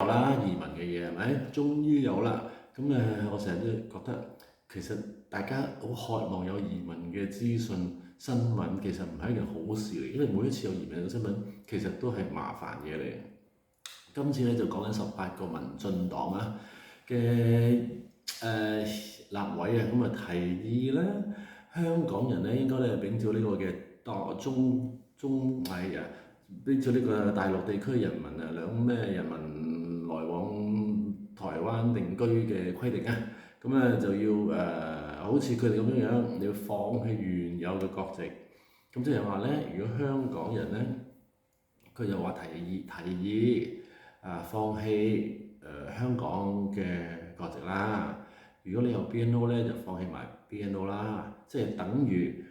啦，移民嘅嘢係咪？終於有啦。咁我成日都覺得其實大家好渴望有移民嘅資訊新聞，其實唔係一件好事嚟，因為每一次有移民嘅新聞其實都係麻煩嘢嚟。今次咧就講緊18個民進黨嘅立委啊，咁提議咧香港人咧應該咧秉照呢個嘅中偽秉照呢個大陸地區人民兩咩人民來往台灣定居嘅規定就要好似佢哋咁樣你要放棄原有嘅國籍，咁即係話咧，如果香港人咧，佢就話提議放棄香港嘅國籍啦。如果你有 BNO 咧，就放棄埋 BNO 啦，即係等於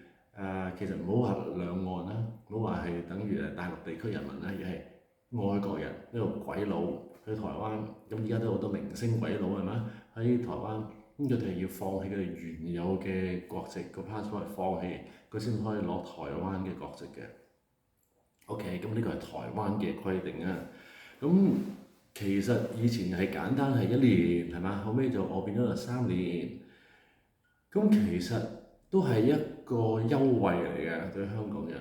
其實唔好話兩岸啦，唔好話係等於大陸地區人民啦，而係外國人呢個鬼佬去台灣，咁而家都好多明星鬼佬係咪喺台灣，咁佢哋係要放棄佢哋原有嘅國籍個 passport，放棄佢先可以攞台灣嘅國籍嘅。OK，咁呢個係台灣嘅規定啊。咁其實以前係簡單係1年係嘛，後尾就我變咗就3年。咁其實都係一個優惠嚟嘅對香港人。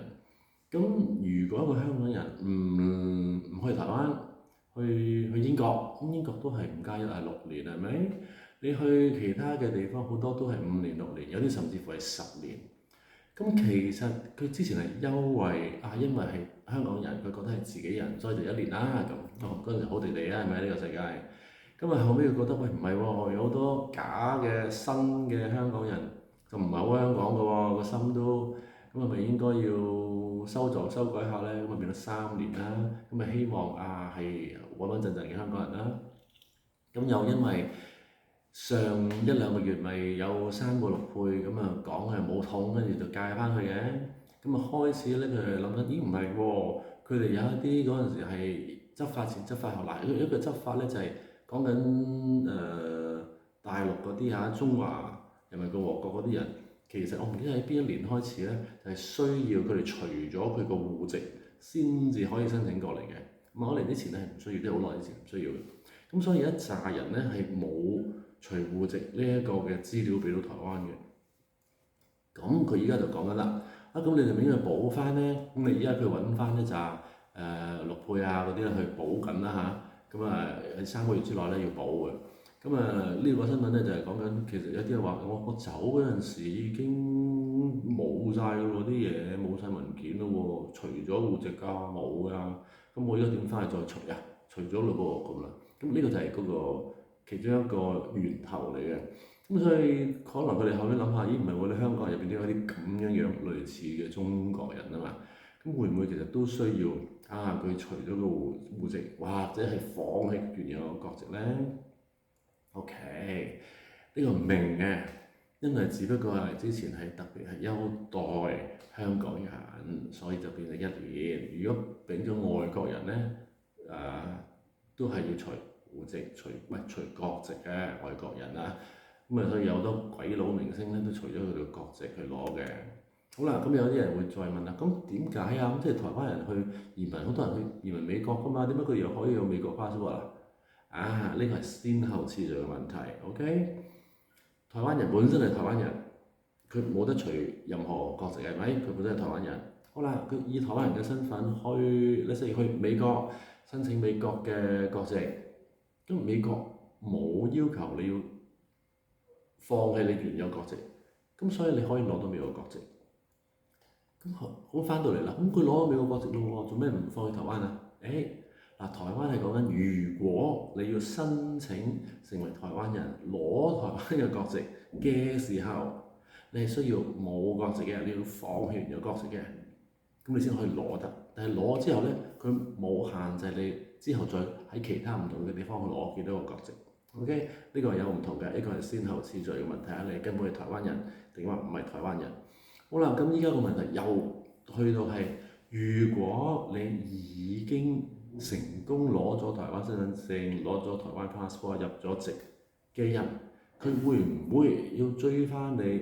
咁如果一個香港人唔去台灣，去英國，咁英國都係5+1係6年係咪？你去其他嘅地方好多都係5年6年，有啲甚至乎係10年。咁其實佢之前係優惠因為係香港人，佢覺得係自己人，所以就1年啦咁。嗰陣時好地地係咪呢個世界？咁後尾佢覺得喂唔係喎，有好多假嘅新嘅香港人就唔係好香港嘅喎，個心都咁咪應該要修改下咧？咁變咗3年啦。咁希望係穩穩陣陣嘅香港人啦。咁又因為上1-2個月咪有3個6配講係冇痛，跟住就戒翻去嘅。開始咧佢哋諗緊，咦唔係喎，佢哋有一啲嗰陣時係執法前執法後嗱，一個執法咧就係講緊大陸嗰啲中華人民共和國嗰啲人，其實我唔記得喺邊一年開始咧，就係需要佢哋除咗佢個戶籍先至可以申請過嚟嘅。可能之前咧係唔需要，即係好耐之前唔需要嘅。咁所以有一紮人咧係冇除戶籍呢一個嘅資料俾到台灣嘅。咁佢而家就講緊啦，咁你哋咪應該補翻咧？咁你而家佢揾翻一紮陸配嗰啲去補緊啦嚇。喺3個月之內咧要補嘅。呢個新聞咧就係講緊，其實有啲人話我走嗰陣時已經冇晒㗎喎，啲嘢冇晒文件咯喎，除咗戶籍冇㗎。咁我而家點翻去再除除咗咯噃咁啦。咁呢個就係嗰個其中一個源頭嚟嘅。所以可能佢哋後尾諗下，咦唔係喎，你香港人入邊都有啲咁樣類似嘅中國人啊嘛。咁會唔會其實都需要佢除咗個戶籍，或者係放棄原有嘅國籍咧？OK，呢個唔明嘅，因為只不過係之前係特別係優待香港人，所以就變咗1年。如果俾咗外國人咧，都係要除戶籍、除國籍嘅外國人啊。所以有好多鬼佬明星咧都除咗佢哋國籍去攞嘅。好啦，咁有啲人會再問啦，咁點解即係台灣人去移民，好多人去移民美國㗎嘛？點解佢又可以有美國 passport 啊？呢個係先後次序嘅問題。OK，台灣人本身係台灣人，佢冇得除任何國籍係咪？佢本身係台灣人。好啦，佢以台灣人嘅身份去美國申請美國嘅國籍，咁美國冇要求你要放棄你原有國籍，咁所以你可以攞到美國國籍。咁翻到嚟啦，咁佢攞咗美國國籍咯喎，做咩唔放去台灣啊？台灣係講緊，如果你要申請成為台灣人，攞台灣嘅國籍嘅時候，你係需要冇國籍嘅，你要放棄原有國籍嘅，咁你先可以攞得。但係攞之後咧，佢冇限制你之後再喺其他唔同嘅地方去攞幾多個國籍。OK，呢個係有唔同嘅，呢個係先後次序嘅問題你根本係台灣人定話唔係台灣人？好啦，咁依家個問題又去到係，如果你已經成功攞咗台灣身份證、攞咗台灣 passport 入咗籍嘅人，佢會唔會要追翻你？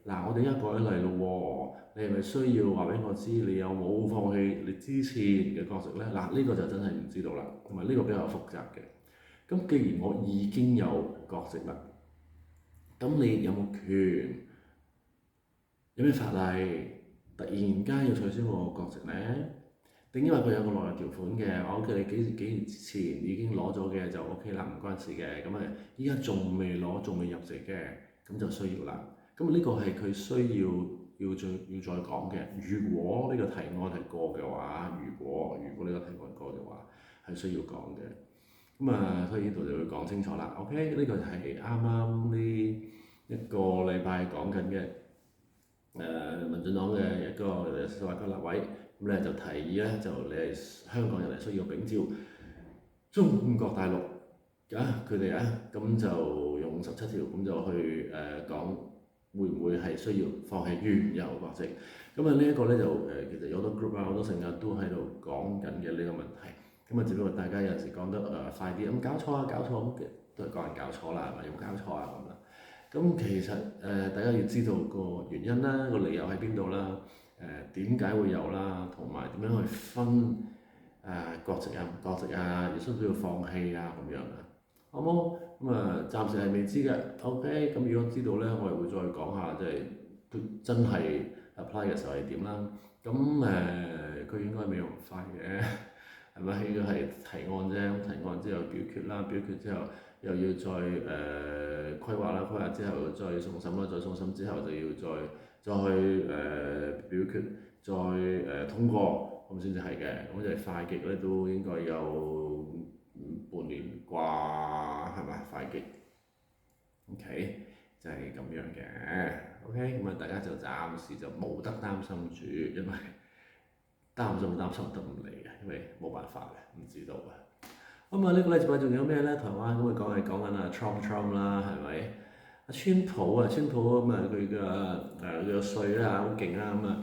嗱，我哋而家改例咯喎，你係咪需要話俾我知你有冇放棄你之前嘅國籍呢？嗱，呢個就真係唔知道啦，同埋呢個比較複雜嘅。咁既然我已經有國籍啦，咁你有冇權？有咩法例突然間要取消我國籍呢？定因為佢有個內約條款嘅，我 OK 你幾年之前已經攞咗嘅就 OK 啦，唔關事嘅。咁依家仲未攞，仲未入籍嘅，咁就需要啦。咁呢個係佢需要再講嘅。如果呢個提案係過嘅話，如果呢個提案過嘅話，係需要講嘅。所以呢度就會講清楚啦。OK，呢個就係啱啱呢一個禮拜講緊嘅。民進黨嘅一個司法局立委，咁咧就提議咧，就你係香港人係需要秉照中國大陸佢哋咁就用17條咁就去講會唔會係需要放棄原有國籍？呢一個咧就其實有好多 group 好多成日都喺度講緊嘅呢個問題。只不過大家有陣時講得快啲，搞錯啊，搞錯咁都係講人搞錯啦，係咪有冇搞錯啊咁啦？其實大家要知道個原因啦，個理由喺邊度啦？點解會有啦？同埋點樣去分國籍啊、唔國籍啊，要需唔需要放棄啊咁樣啊？好冇？暫時係未知嘅。OK，咁如果知道咧，我哋會再講下，即係真係 apply 嘅時候係點啦。佢應該未用快嘅，係咪？應該係提案啫，提案之後表決啦，表決之後。又要再規劃啦，規劃之後再送審啦，再送審之後就要再去表決，再通過咁先至係嘅。咁就係快極咧，都應該有半年啩，係咪快極 ？OK，就係咁樣嘅。OK，大家就暫時就冇得擔心住，因為擔心得唔嚟嘅，因為冇辦法嘅，唔知道嘅。呢個禮拜仲有咩咧？台灣講緊Trump 啦，係咪？川普佢嘅稅好勁啦，